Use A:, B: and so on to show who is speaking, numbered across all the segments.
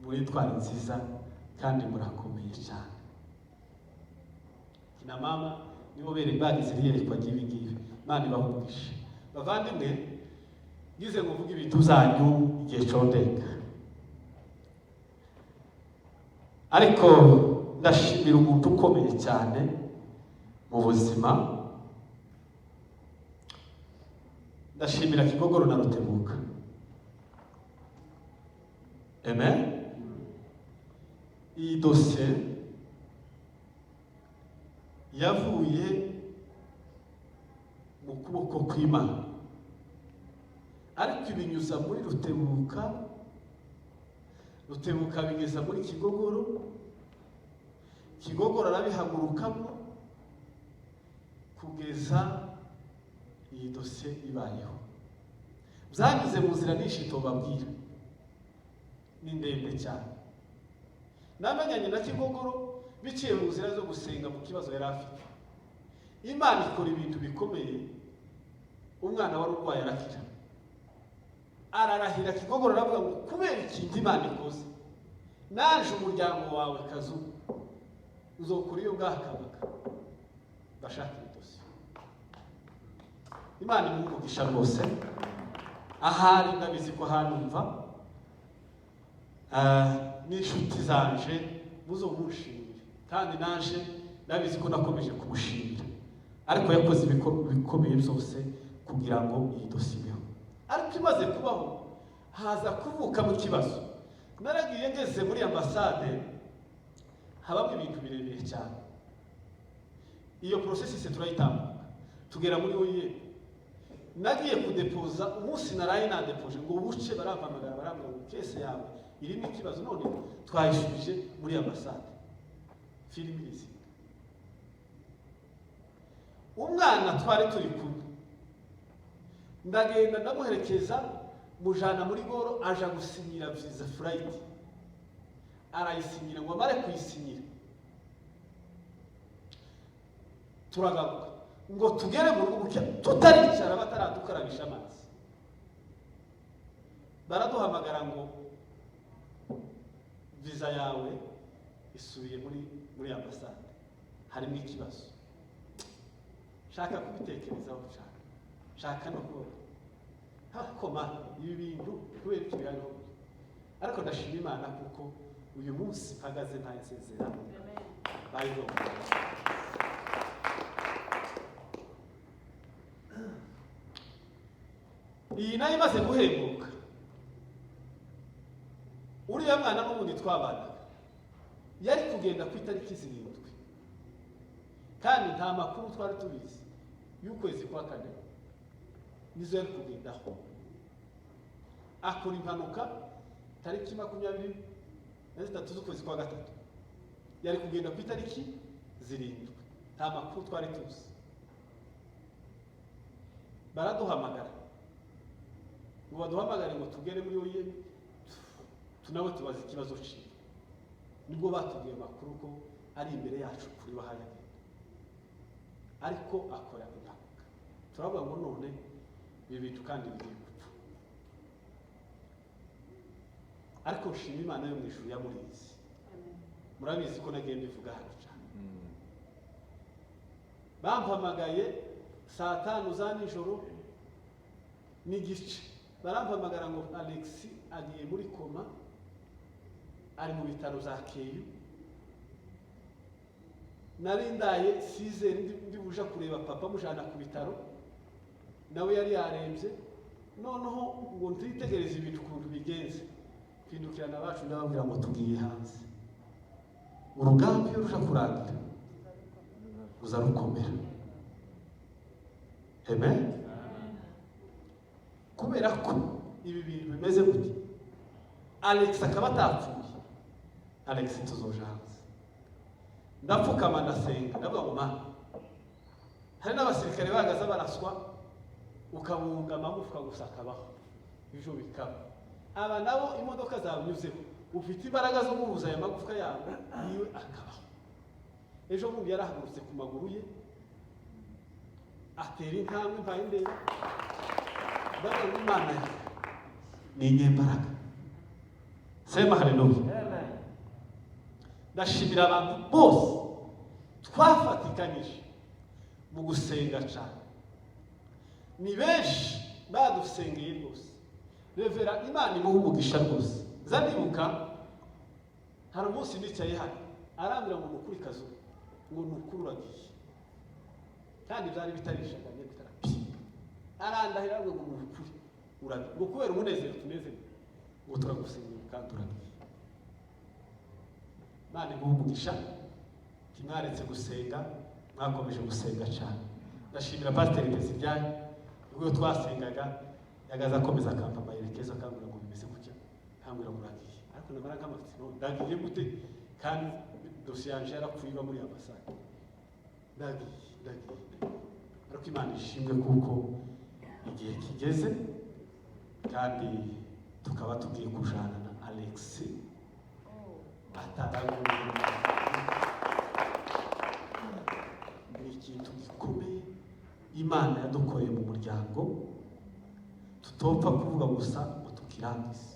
A: muri twari nziza kandi murakomeye cyane. Kina mama nibo bere bagize riyerekwa gibi gibi. Imana ibahumvishe. Bavandimwe ngize nguvuga ibintu zanyu igihe condeka. Ariko ndashimira umuntu ukomeye cyane mu buzima. Ndashimira Kigogoro na Rutebuka. Amen. Iyi dosiye yavuye mu kuboko kw'Imana, ariko ibinyuza muri Rutebuka bigeza muri Kigogoro, Kigogoro arabihagurukamo kugeza iyi dosiye ibayeho. Byagize mu nzira nyinshi tubabwira, ni ndende cyane. Namenyanye na Kigogoro biciye mu nzira zo gusenga mu kibazo yari afite. Imana ikora ibintu bikomeye. Umwana wari urwaye arakira, ararahira. Kigogoro aravuga ngo kubera ikindi Imana ikoze, naje umuryango wawe Kazu uzokura iyo bwakabaga bashaka idosiye. Imana imumugisha rwose. Ahari ndabizi ko hanumva n'inshuti zanje muzumushimire, kandi naje ndabizi ko nakomeje kumushimira, ariko yakoze ibikomeye byose kugira ngo iyi dosiye ibeho. Ariko imaze kubaho haza kuvuka mu kibazo. Naragiye ngeze muri ambasade, habamo ibintu birebire cyane. Iyo process turayitambuka tugera muri oye. Nagiye kudepoza umunsi naraye nadepoje ngo ubuce baravamagara barambwira ngo kese yawe irimo ikibazo, none twayishubije muri ambasade. Filimi izi umwana twari turi kumwe, ndagenda ndamuherekeza mujana muri Goro, aja gusinyira visa flight. Arayisinyira ngo amare kuyisinyira, turagaruka ngo tugere mu rugo tutaricara bataradukarabisha amazi. Baraduhamagara ngo visa yawe isubiye muri ambasade, harimo ikibazo. Shaka kubitekerezaho cyane, shaka no kubona hakoma ibi bintu kubera ikibirano. Ariko ndashima Imana kuko uyu munsi mpagaze nta nsezerano. Amen. Iyi nayo imaze guhembuka. Uriya mwana n'ubundi twabanaga yari kugenda ku itariki 7, kandi nta makuru twari tubizi y'ukwezi kwa 4 nizo yari kugendaho. Akora impanuka tariki 23 z'ukwezi kwa 3, yari kugenda ku itariki 7. Nta makuru twari tuzi. Baraduhamagara ngo baduhamagare ngo tugere muri oye tunawe tubaze ikibazo cye. Nibwo batubwiye makuru ko ari imbere yacu kuri bahaya, ariko akora impanuka. Turavuga ngo none ibi bintu kandi bigiye gupfa. Ariko nshima Imana yo mu ijuru yamurinze. Murabizi ko nagiye mbivuga hano cyane. Bampamagaye saa 5 za nijoro n'igice, barampamagara ngo Alex agiye muri koma, ari mu bitaro za Keyu. Narindaye 6 ndi buja kureba papa mujana ku bitaro, nawe yari yarembye. Noneho ngo nditegereze ibintu kuntu bigenze, kwindukirana bacu ndababwira ngo tugiye hanze. Urugamba iyo ruja kurangira uzarukomera. Amen. Kubera ko ibi bintu bimeze gute, Alex akaba atapfuye. Alex tuzoja hanze. Ndapfukama ndasenga ndavuga ngo Mana, hari n'abasirikare bagaza baraswa ukabunga amagufwa gusa akabaho bijo bikaba. Aba nabo imodoka zabunyuzeho, ufite imbaraga zo guhuza aya magufwa yabo niwe akabaho. Ejo bundi yarahagurutse ku maguru ye atera intambwe mvaye ndeba, ndavuga Imana ni inyembaraga. Sema haleluya. ndashimira abantu bose twafatikanyije mu gusenga cyane. Ni benshi badusengeye rwose. Revera Imana imuha umugisha rwose. Zanibuka hari umunsi nicaye hano arambira ngo mukuri kazo ngo nukuru uragiye, kandi byari bitarishaganye bitarapinga. Arandahira ngo mukuri uragiye ngo kubera umunezero tunezero ngo turagusengera kandi uragiye. Imana imuha umugisha, kimwaretse gusenga mwakomeje gusenga cyane. Ndashimira Pastor Bezibyaye ubwo twasengaga yagaza akomeza akampa amaherekezo akambwira ngo bimeze gutya, akambwira ngo uragiye. Ariko namara nk'amatsino ndagiye gute kandi dosiye yanje yarapfuye iba muri ambasade. Ndagiye. Ariko Imana ishimwe kuko igihe kigeze kandi tukaba tugiye kujana na Alex ataraguye. Ni ikintu gikomeye Imana yadukoreye mu muryango tutopfa kuvuga gusa ngo tukirangize.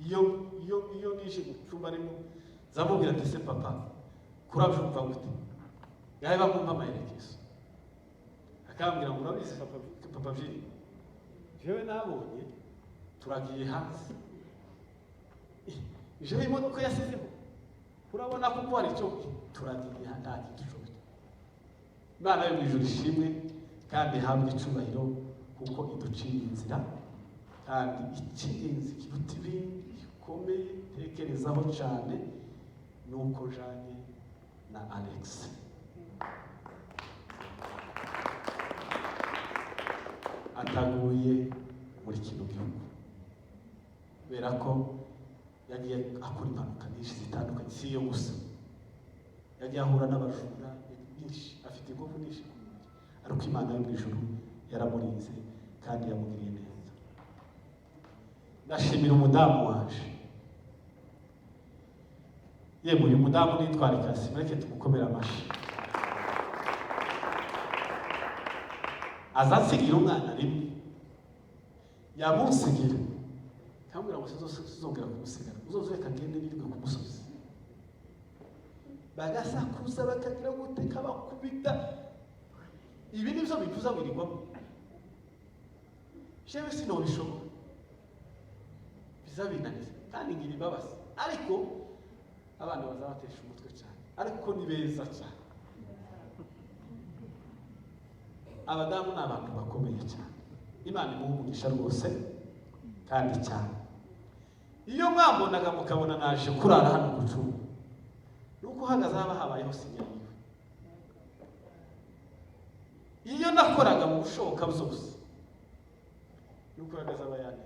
A: Iyo nije gucumba arimo zamubwira ati se papa kurabyumva gute, yaheba kumva amaherekezo akambwira ngo urabizi papa vyi jewe nabonye turagiye hanze jewe imodoka yasizeho urabona ko ari cyo turagiye nta kintu. Imana yo mwijuru ishimwe kandi hamwe icubahiro kuko iduciye inzira, kandi icy'ingenzi kiruta ibindi gikomeye tekerezaho cyane nuko janye na Alex. Ataguye muri kino gihugu kubera ko yagiye akora impanuka nyinshi zitandukanye, si yo gusa yagiye ahura n'abajura nyinshi, afite ingufu nyinshi ku mubiri, ariko Imana yo mwijuru yaramurinze kandi yamugiriye neza. Ndashimira umudamu waje, yemwe uyu mudamu nitwara ikasi mureke tumukomera amashi. Azansigira umwana rimwe yamunsigira kambwira ngo sizongera kumusigara, uzozureka ngende nirirwe ku musozi. Bagasakuza bakagira guteka bakubita, ibi nibyo bivuza wirirwamo. Jewe sinobishobora, bizabinaniza kandi ngira imbabazi, ariko abana bazabatesha umutwe cyane, ariko ni beza cyane. Abadamu ni abantu bakomeye cyane, Imana imuha umugisha rwose kandi cyane. Iyo mwabonaga mukabona naje kurara hano gucuma, nuko hagaze haba habayeho sinyariwe. Iyo nakoraga mu bushoboka bwose, nuko hagaze abayane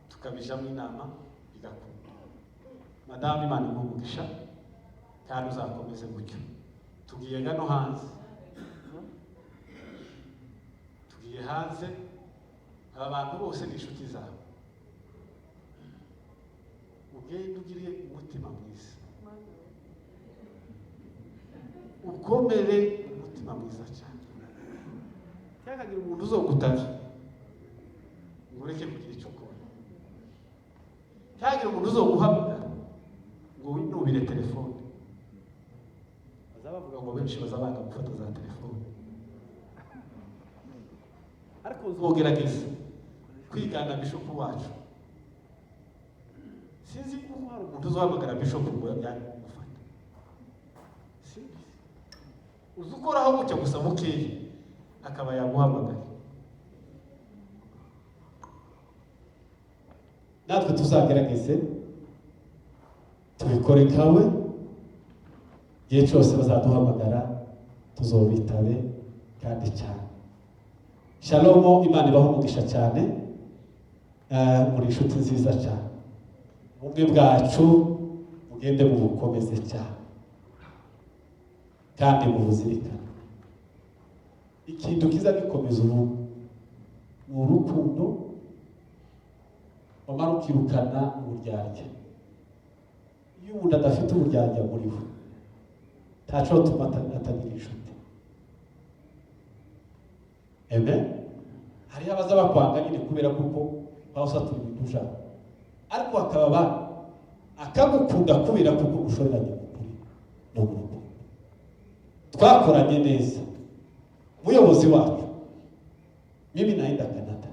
A: tukabijamo inama bigakunda. Madamu Imana imuha umugisha kandi uzakomeze gutyo. Tugiye no hanze, hanze aba bantu bose ni inshuti zawe, ugende ugire umutima mwiza, ukomere umutima mwiza cyane. Cyakagira umuntu uzogutaka ngo ureke kugira icyo ukora, cyakagira umuntu uzoguhamagara ngo winubire telefone. Bazabavuga ngo benshi bazabanga gufata za telefone, ariko uzogerageza kwigana bishopu wacu. Sinzi ko hari umuntu uzohamagara bishopu ngo yajyane gufata, sinzi uzukoraho gutya gusa mukeye akaba yaguhamagara. Natwe tuzagerageze tubikore kawe, igihe cyose bazaduhamagara tuzobitabe kandi cyane. Shalom, Imana ibaho umugisha cyane, muri inshuti nziza cyane. Ubumwe bwacu mugende mu bukomeze cyane kandi mu buzirikana. Ikintu kiza gikomeza ubu ni urukundo, wamara ukirukana uburyarya. Iyo umuntu adafite uburyarya muri we, ntaco tuma atagira inshuti. Amen. Hari abaza bakwanga nyine kubera kuko bawusatura ibintu ujana, ariko hakaba
B: akagukunda kubera kuko ushoranye ukuri no mu rugo. Twakoranye neza, muyobozi wacu mimi naenda Canada,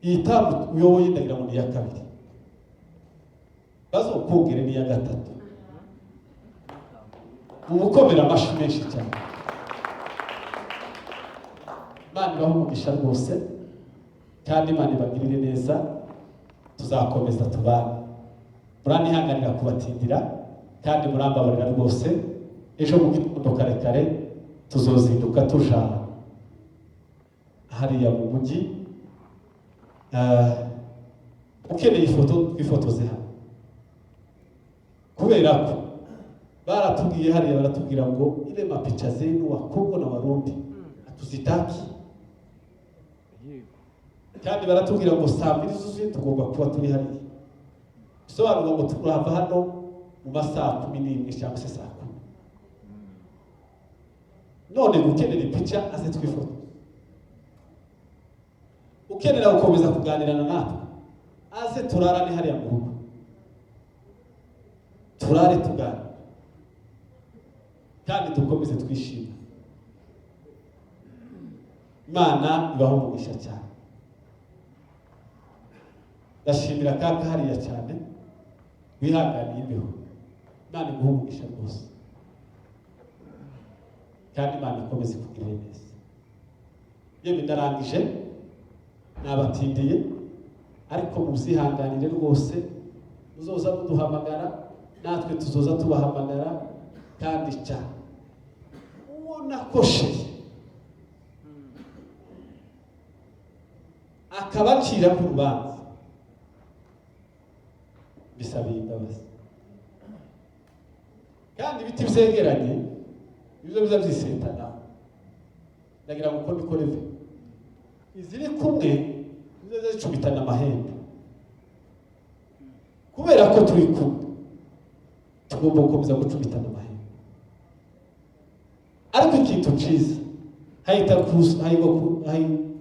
B: iyi tabu uyoboye ndagira ngo ni ya kabiri, bazokongere ni ya gatatu. Umukomera amashi menshi cyane. Imana ibahe umugisha rwose, kandi Imana ibagirire neza. Tuzakomeza tubane, muranihanganira kubatindira kandi murambabarira rwose. Ejo mu gitondo kare kare tuzozinduka tuja hariya mu mujyi, ukeneye ifoto twifotoze hano, kubera ko baratubwiye hariya, baratubwira ngo ile mapicha zenu wa Kongo na Warundi hatuzitaki, kandi baratubwira ngo saa 2 zuzuye tugomba kuba turi hariya. Bisobanura ngo turava hano mu masaha 11 cyangwa se saa 10. None gukenera ipica aze twifoto, ukenera gukomeza kuganirana natwe aze turarane hariya mu rugo, turare tugane kandi dukomeze twishima. Imana ibaho umugisha cyane. Ndashimira kaka hariya cyane wihanganiye imbeho. Imana iguhe umugisha rwose, kandi Imana ikomeze kugirira neza. Yewe ndarangije, nabatindiye, ariko muzihanganire rwose. Muzoza muduhamagara, natwe tuzoza tubahamagara, kandi cyane uwo nakosheye akabacira ku rubanza, bisabiye imbabazi. Kandi ibiti byegeranye bizo biza byisetana, ndagira ngo uko nikore ve iziri kumwe bizo zicubitana amahembe, kubera ko turi kumwe tugomba gukomeza gucubitana amahembe. Ariko ikintu cyiza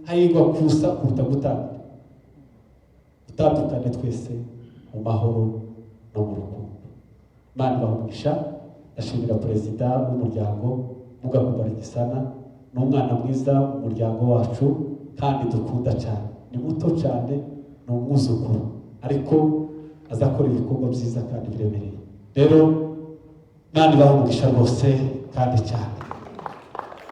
B: hayigwa kusa kuruta gutandukana. Dutandukane twese mu mahoro no mu rukundo. Imana ibahe umugisha. Ndashimira perezida w'umuryango Mugakumara Gisana, n'umwana mwiza mu muryango wacu kandi dukunda cyane. Ni muto cyane, ni umwuzukuru, ariko azakora ibikorwa byiza kandi biremereye. Rero Imana ibahe umugisha rwose kandi cyane.